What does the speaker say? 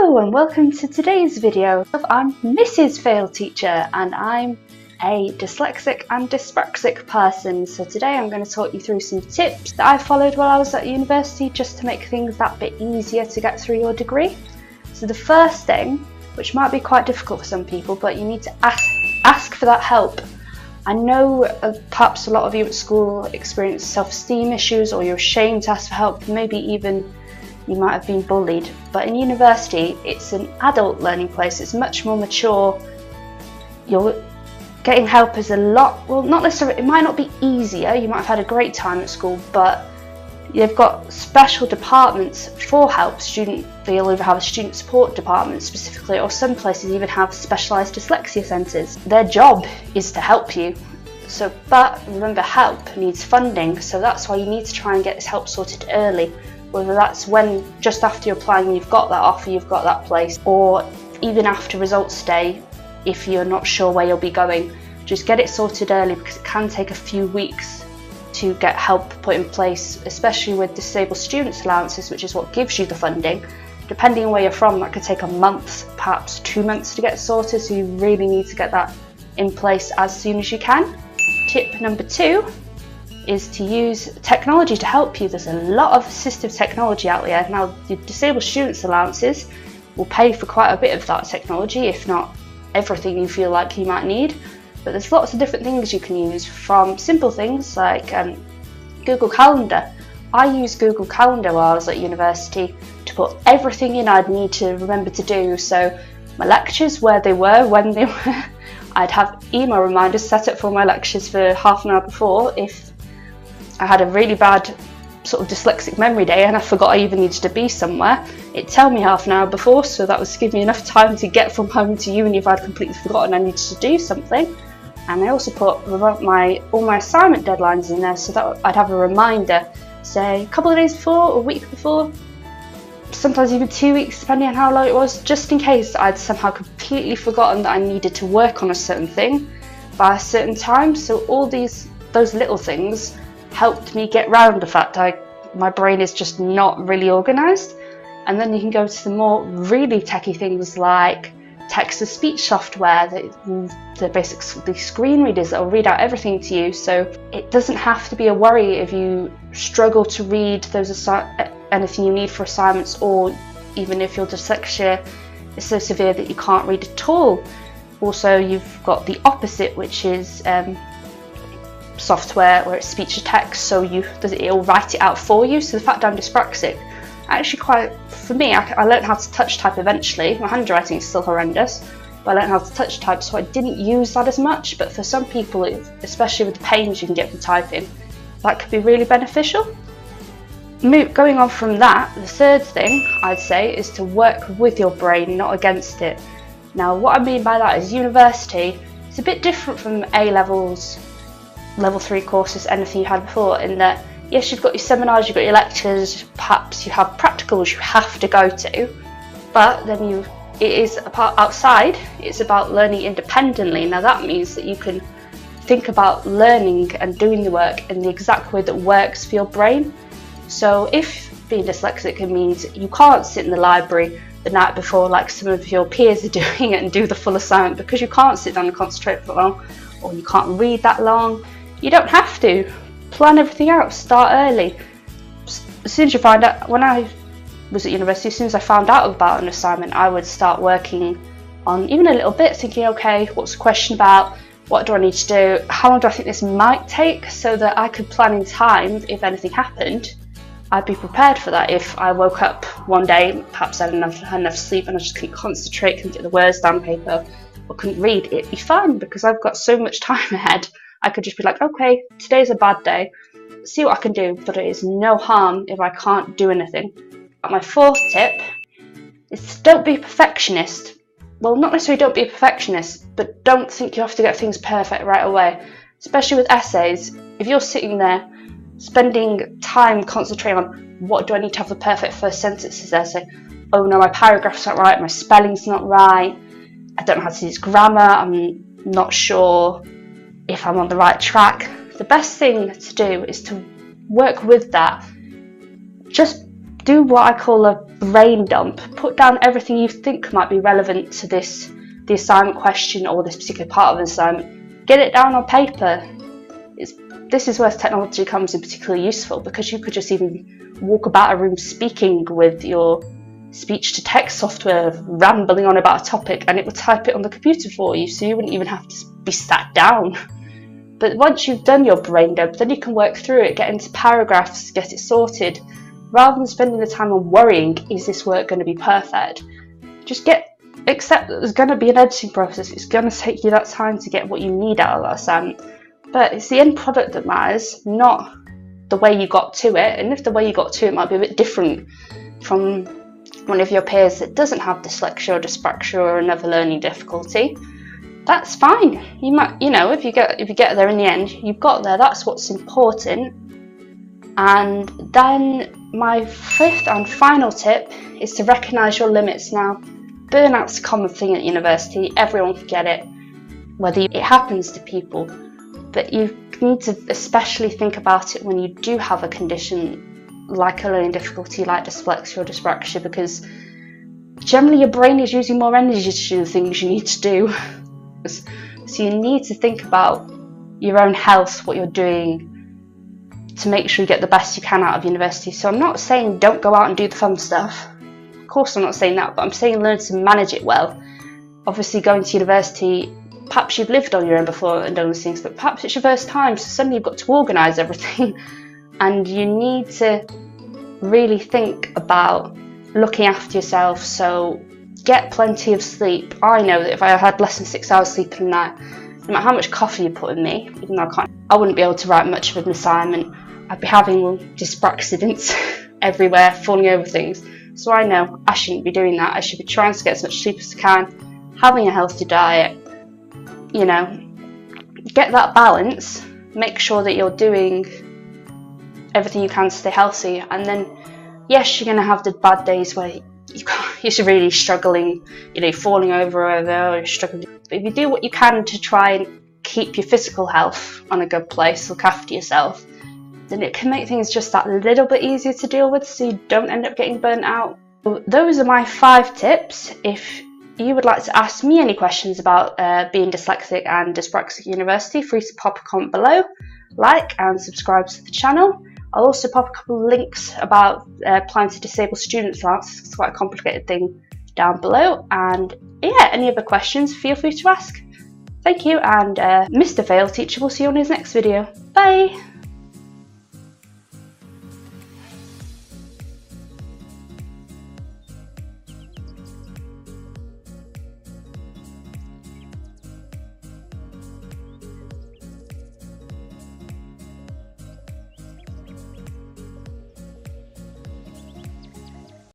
Hello and welcome to today's video. I'm Mrs. Fail Teacher and I'm a dyslexic and dyspraxic person. So today I'm going to talk you through some tips that I followed while I was at university just to make things that bit easier to get through your degree. So the first thing, which might be quite difficult for some people, but you need to ask for that help. I know perhaps a lot of you at school experience self-esteem issues or you're ashamed to ask for help, maybe even you might have been bullied, but in university it's an adult learning place, it's much more mature. You're getting help is a lot, well, not necessarily, it might not be easier, you might have had a great time at school, but you've got special departments for help. They'll either have a student support department specifically, or some places even have specialised dyslexia centres. Their job is to help you. But remember, help needs funding, so that's why you need to try and get this help sorted early. Whether that's when, just after you're applying, you've got that offer, you've got that place, or even after results day, if you're not sure where you'll be going, just get it sorted early because it can take a few weeks to get help put in place, especially with disabled students allowances, which is what gives you the funding. Depending on where you're from, that could take a month, perhaps 2 months to get sorted, so you really need to get that in place as soon as you can. Tip number 2 is to use technology to help you. There's a lot of assistive technology out there. Now, the disabled students allowances will pay for quite a bit of that technology, if not everything you feel like you might need. But there's lots of different things you can use, from simple things like Google Calendar. I used Google Calendar while I was at university to put everything in I'd need to remember to do. So my lectures, where they were, when they were. I'd have email reminders set up for my lectures for half an hour before. If I had a really bad sort of dyslexic memory day and I forgot I even needed to be somewhere, it'd tell me half an hour before, so that was to give me enough time to get from home to uni if I'd completely forgotten I needed to do something. And I also put all my assignment deadlines in there, so that I'd have a reminder, say a couple of days before, a week before, sometimes even 2 weeks depending on how long it was, just in case I'd somehow completely forgotten that I needed to work on a certain thing by a certain time. So all those little things helped me get round the fact my brain is just not really organised. And then you can go to the more really techie things like text-to-speech software, the basically screen readers that will read out everything to you, so it doesn't have to be a worry if you struggle to read anything you need for assignments, or even if your dyslexia is so severe that you can't read at all. Also, you've got the opposite, which is software where it's speech to text, so it'll write it out for you. So the fact I'm dyspraxic, actually for me, I learned how to touch type eventually. My handwriting is still horrendous, but I learned how to touch type, so I didn't use that as much. But for some people, especially with the pains you can get from typing, that could be really beneficial. Going on from that, the third thing I'd say is to work with your brain, not against it. Now, what I mean by that is university, it's a bit different from A-levels, level 3 courses, anything you had before, in that yes, you've got your seminars, you've got your lectures, perhaps you have practicals you have to go to, but then it is a part outside, it's about learning independently. Now that means that you can think about learning and doing the work in the exact way that works for your brain. So if being dyslexic, it means you can't sit in the library the night before like some of your peers are doing it and do the full assignment, because you can't sit down and concentrate for long, or you can't read that long. You don't have to. Plan everything out, start early. As soon as you find out, when I was at university, as soon as I found out about an assignment, I would start working on even a little bit, thinking, okay, what's the question about? What do I need to do? How long do I think this might take? So that I could plan in time if anything happened. I'd be prepared for that. If I woke up one day, perhaps I hadn't had enough sleep and I just couldn't concentrate, couldn't get the words down paper, or couldn't read, it'd be fine because I've got so much time ahead. I could just be like, okay, today's a bad day, see what I can do, but it is no harm if I can't do anything. My fourth tip is don't be a perfectionist. Well, not necessarily don't be a perfectionist, but don't think you have to get things perfect right away. Especially with essays, if you're sitting there spending time concentrating on what do I need to have the perfect first sentences there, say, oh no, my paragraph's not right, my spelling's not right, I don't know how to use grammar, I'm not sure if I'm on the right track. The best thing to do is to work with that. Just do what I call a brain dump. Put down everything you think might be relevant to the assignment question or this particular part of the assignment. Get it down on paper. This is where technology comes in particularly useful, because you could just even walk about a room speaking with your speech-to-text software, rambling on about a topic, and it will type it on the computer for you, so you wouldn't even have to be sat down. But once you've done your brain dump, then you can work through it, get into paragraphs, get it sorted, rather than spending the time on worrying, is this work going to be perfect? Just accept that there's going to be an editing process. It's going to take you that time to get what you need out of that assignment. But it's the end product that matters, not the way you got to it. And if the way you got to it might be a bit different from one of your peers that doesn't have dyslexia or dyspraxia or another learning difficulty, that's fine. You might, if you get there in the end, you've got there. That's what's important. And then my fifth and final tip is to recognise your limits. Now, burnout's a common thing at university. Everyone can get it, whether it happens to people. But you need to especially think about it when you do have a condition like a learning difficulty, like dyslexia or dyspraxia, because generally your brain is using more energy to do the things you need to do. So you need to think about your own health, what you're doing to make sure you get the best you can out of university. So I'm not saying don't go out and do the fun stuff. Of course I'm not saying that, but I'm saying learn to manage it well. Obviously going to university, perhaps you've lived on your own before and done those things, but perhaps it's your first time, so suddenly you've got to organise everything. And you need to really think about looking after yourself, so get plenty of sleep. I know that if I had less than 6 hours sleep in a night, no matter how much coffee you put in me, even though I wouldn't be able to write much of an assignment. I'd be having dyspraxidents everywhere, falling over things. So I know I shouldn't be doing that. I should be trying to get as much sleep as I can, having a healthy diet, get that balance, make sure that you're doing everything you can to stay healthy. And then, yes, you're going to have the bad days where you're really struggling, falling over or you're struggling. But if you do what you can to try and keep your physical health on a good place, look after yourself, then it can make things just that little bit easier to deal with, so you don't end up getting burnt out. Those are my 5 tips. If you would like to ask me any questions about being dyslexic and dyspraxic at university, free to pop a comment below, like and subscribe to the channel. I'll also pop a couple of links about applying to disabled students allowance. It's quite a complicated thing down below. And yeah, any other questions, feel free to ask. Thank you, and Mr. Fail Teacher will see you on his next video. Bye!